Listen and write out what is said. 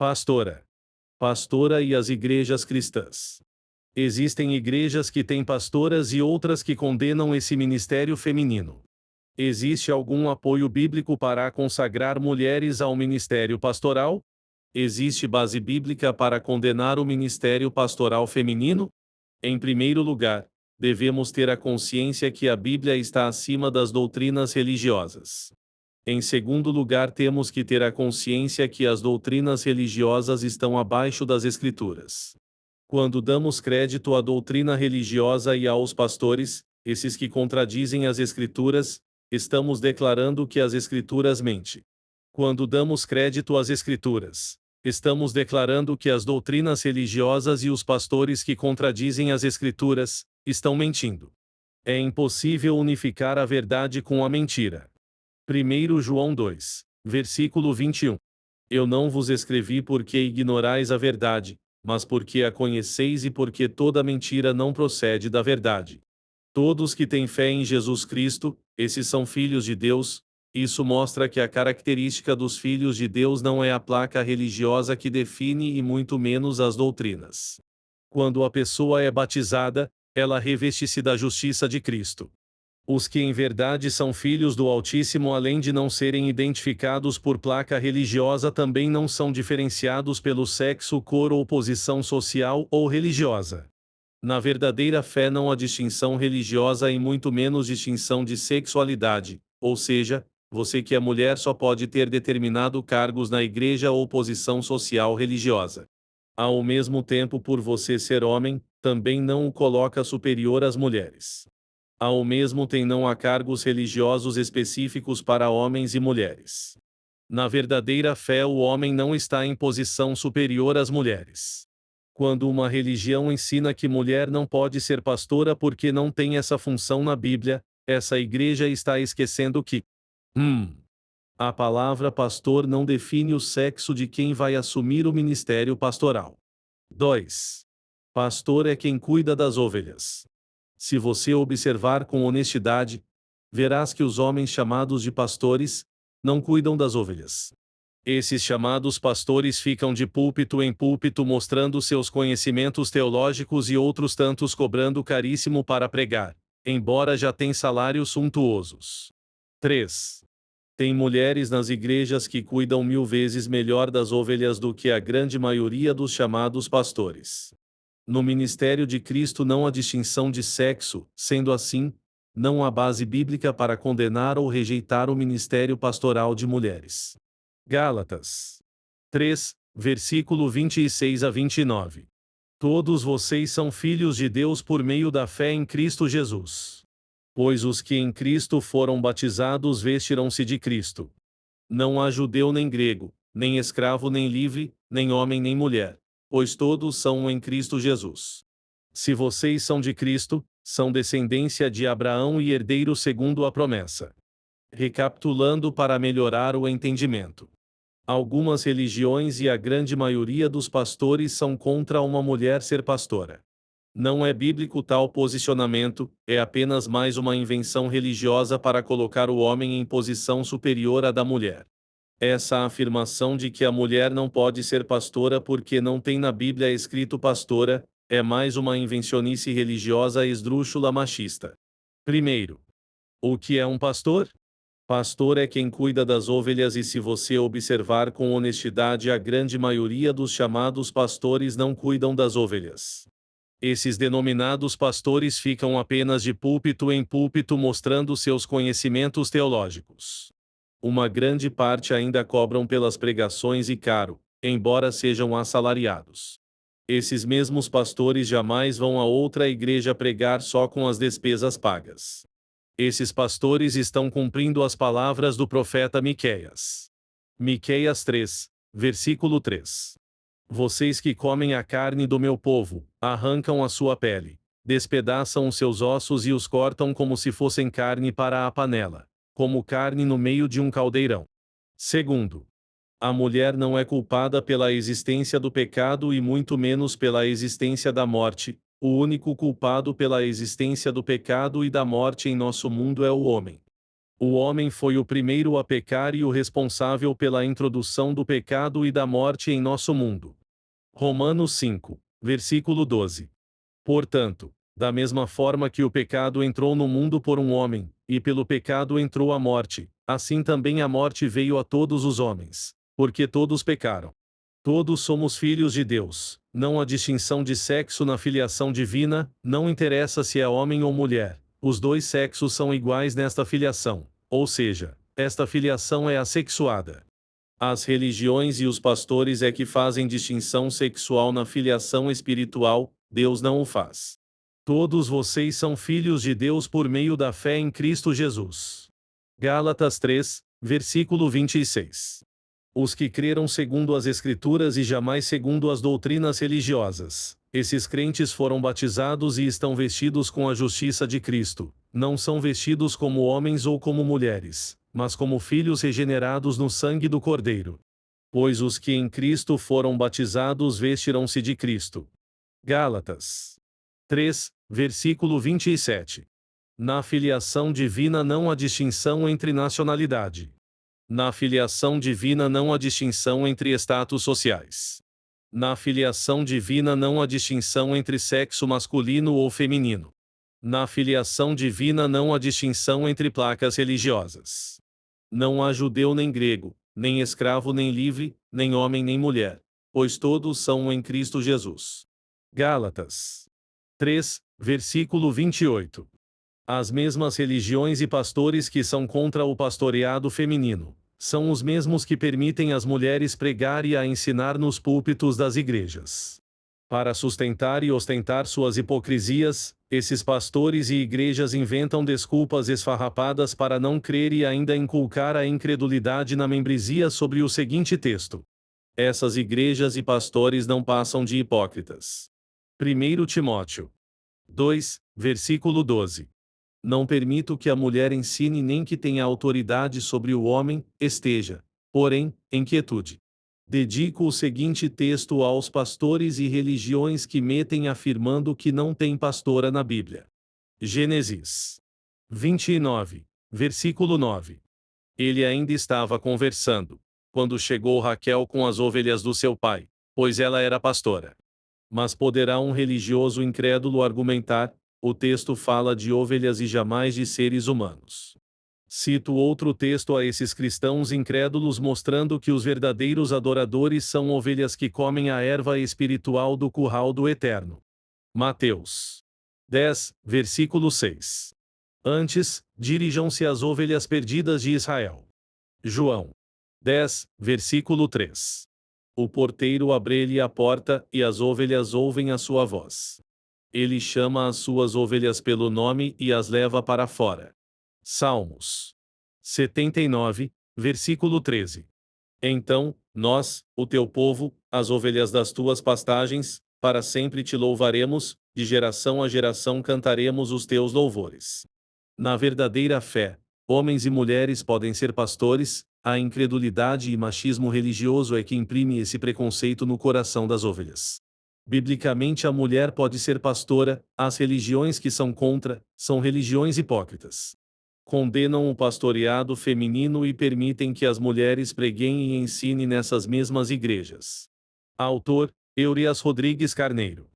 Pastora. Pastora e as igrejas cristãs. Existem igrejas que têm pastoras e outras que condenam esse ministério feminino. Existe algum apoio bíblico para consagrar mulheres ao ministério pastoral? Existe base bíblica para condenar o ministério pastoral feminino? Em primeiro lugar, devemos ter a consciência que a Bíblia está acima das doutrinas religiosas. Em segundo lugar, temos que ter a consciência que as doutrinas religiosas estão abaixo das Escrituras. Quando damos crédito à doutrina religiosa e aos pastores, esses que contradizem as Escrituras, estamos declarando que as Escrituras mentem. Quando damos crédito às Escrituras, estamos declarando que as doutrinas religiosas e os pastores que contradizem as Escrituras estão mentindo. É impossível unificar a verdade com a mentira. 1 João 2, versículo 21. Eu não vos escrevi porque ignorais a verdade, mas porque a conheceis e porque toda mentira não procede da verdade. Todos que têm fé em Jesus Cristo, esses são filhos de Deus. Isso mostra que a característica dos filhos de Deus não é a placa religiosa que define e muito menos as doutrinas. Quando a pessoa é batizada, ela reveste-se da justiça de Cristo. Os que em verdade são filhos do Altíssimo, além de não serem identificados por placa religiosa, também não são diferenciados pelo sexo, cor ou posição social ou religiosa. Na verdadeira fé não há distinção religiosa e muito menos distinção de sexualidade, ou seja, você que é mulher só pode ter determinado cargos na igreja ou posição social religiosa. Ao mesmo tempo, por você ser homem, também não o coloca superior às mulheres. Ao mesmo tempo, não há cargos religiosos específicos para homens e mulheres. Na verdadeira fé, o homem não está em posição superior às mulheres. Quando uma religião ensina que mulher não pode ser pastora porque não tem essa função na Bíblia, essa igreja está esquecendo que a palavra pastor não define o sexo de quem vai assumir o ministério pastoral. 2. Pastor é quem cuida das ovelhas. Se você observar com honestidade, verás que os homens chamados de pastores não cuidam das ovelhas. Esses chamados pastores ficam de púlpito em púlpito mostrando seus conhecimentos teológicos e outros tantos cobrando caríssimo para pregar, embora já tenham salários suntuosos. 3. Tem mulheres nas igrejas que cuidam 1000 vezes melhor das ovelhas do que a grande maioria dos chamados pastores. No ministério de Cristo não há distinção de sexo, sendo assim, não há base bíblica para condenar ou rejeitar o ministério pastoral de mulheres. Gálatas 3, versículo 26 a 29. Todos vocês são filhos de Deus por meio da fé em Cristo Jesus. Pois os que em Cristo foram batizados vestiram-se de Cristo. Não há judeu nem grego, nem escravo nem livre, nem homem nem mulher, pois todos são um em Cristo Jesus. Se vocês são de Cristo, são descendência de Abraão e herdeiros segundo a promessa. Recapitulando para melhorar o entendimento. Algumas religiões e a grande maioria dos pastores são contra uma mulher ser pastora. Não é bíblico tal posicionamento, é apenas mais uma invenção religiosa para colocar o homem em posição superior à da mulher. Essa afirmação de que a mulher não pode ser pastora porque não tem na Bíblia escrito pastora, é mais uma invencionice religiosa esdrúxula machista. Primeiro, o que é um pastor? Pastor é quem cuida das ovelhas e se você observar com honestidade a grande maioria dos chamados pastores não cuidam das ovelhas. Esses denominados pastores ficam apenas de púlpito em púlpito mostrando seus conhecimentos teológicos. Uma grande parte ainda cobram pelas pregações e caro, embora sejam assalariados. Esses mesmos pastores jamais vão a outra igreja pregar só com as despesas pagas. Esses pastores estão cumprindo as palavras do profeta Miqueias. Miqueias 3, versículo 3. Vocês que comem a carne do meu povo, arrancam a sua pele, despedaçam os seus ossos e os cortam como se fossem carne para a panela, como carne no meio de um caldeirão. Segundo, a mulher não é culpada pela existência do pecado e muito menos pela existência da morte. O único culpado pela existência do pecado e da morte em nosso mundo é o homem. O homem foi o primeiro a pecar e o responsável pela introdução do pecado e da morte em nosso mundo. Romanos 5, versículo 12. Portanto, da mesma forma que o pecado entrou no mundo por um homem, e pelo pecado entrou a morte, assim também a morte veio a todos os homens, porque todos pecaram. Todos somos filhos de Deus, não há distinção de sexo na filiação divina, não interessa se é homem ou mulher, os dois sexos são iguais nesta filiação, ou seja, esta filiação é assexuada. As religiões e os pastores é que fazem distinção sexual na filiação espiritual, Deus não o faz. Todos vocês são filhos de Deus por meio da fé em Cristo Jesus. Gálatas 3, versículo 26. Os que creram segundo as Escrituras e jamais segundo as doutrinas religiosas. Esses crentes foram batizados e estão vestidos com a justiça de Cristo. Não são vestidos como homens ou como mulheres, mas como filhos regenerados no sangue do Cordeiro. Pois os que em Cristo foram batizados vestiram-se de Cristo. Gálatas 3, versículo 27. Na filiação divina não há distinção entre nacionalidade. Na filiação divina não há distinção entre status sociais. Na filiação divina não há distinção entre sexo masculino ou feminino. Na filiação divina não há distinção entre placas religiosas. Não há judeu nem grego, nem escravo nem livre, nem homem nem mulher, pois todos são um em Cristo Jesus. Gálatas 3, versículo 28. As mesmas religiões e pastores que são contra o pastoreado feminino são os mesmos que permitem às mulheres pregar e a ensinar nos púlpitos das igrejas. Para sustentar e ostentar suas hipocrisias, esses pastores e igrejas inventam desculpas esfarrapadas para não crer e ainda inculcar a incredulidade na membresia sobre o seguinte texto: essas igrejas e pastores não passam de hipócritas. 1 Timóteo 2, versículo 12. Não permito que a mulher ensine nem que tenha autoridade sobre o homem, esteja, porém, em quietude. Dedico o seguinte texto aos pastores e religiões que metem afirmando que não tem pastora na Bíblia. Gênesis 29, versículo 9. Ele ainda estava conversando, quando chegou Raquel com as ovelhas do seu pai, pois ela era pastora. Mas poderá um religioso incrédulo argumentar: o texto fala de ovelhas e jamais de seres humanos. Cito outro texto a esses cristãos incrédulos mostrando que os verdadeiros adoradores são ovelhas que comem a erva espiritual do curral do Eterno. Mateus 10, versículo 6. Antes, dirijam-se às ovelhas perdidas de Israel. João 10, versículo 3. O porteiro abre-lhe a porta, e as ovelhas ouvem a sua voz. Ele chama as suas ovelhas pelo nome e as leva para fora. Salmos 79, versículo 13. Então, nós, o teu povo, as ovelhas das tuas pastagens, para sempre te louvaremos, de geração a geração cantaremos os teus louvores. Na verdadeira fé, homens e mulheres podem ser pastores, a incredulidade e machismo religioso é que imprime esse preconceito no coração das ovelhas. Biblicamente a mulher pode ser pastora, as religiões que são contra, são religiões hipócritas. Condenam o pastoreado feminino e permitem que as mulheres preguem e ensinem nessas mesmas igrejas. Autor, Eurias Rodrigues Carneiro.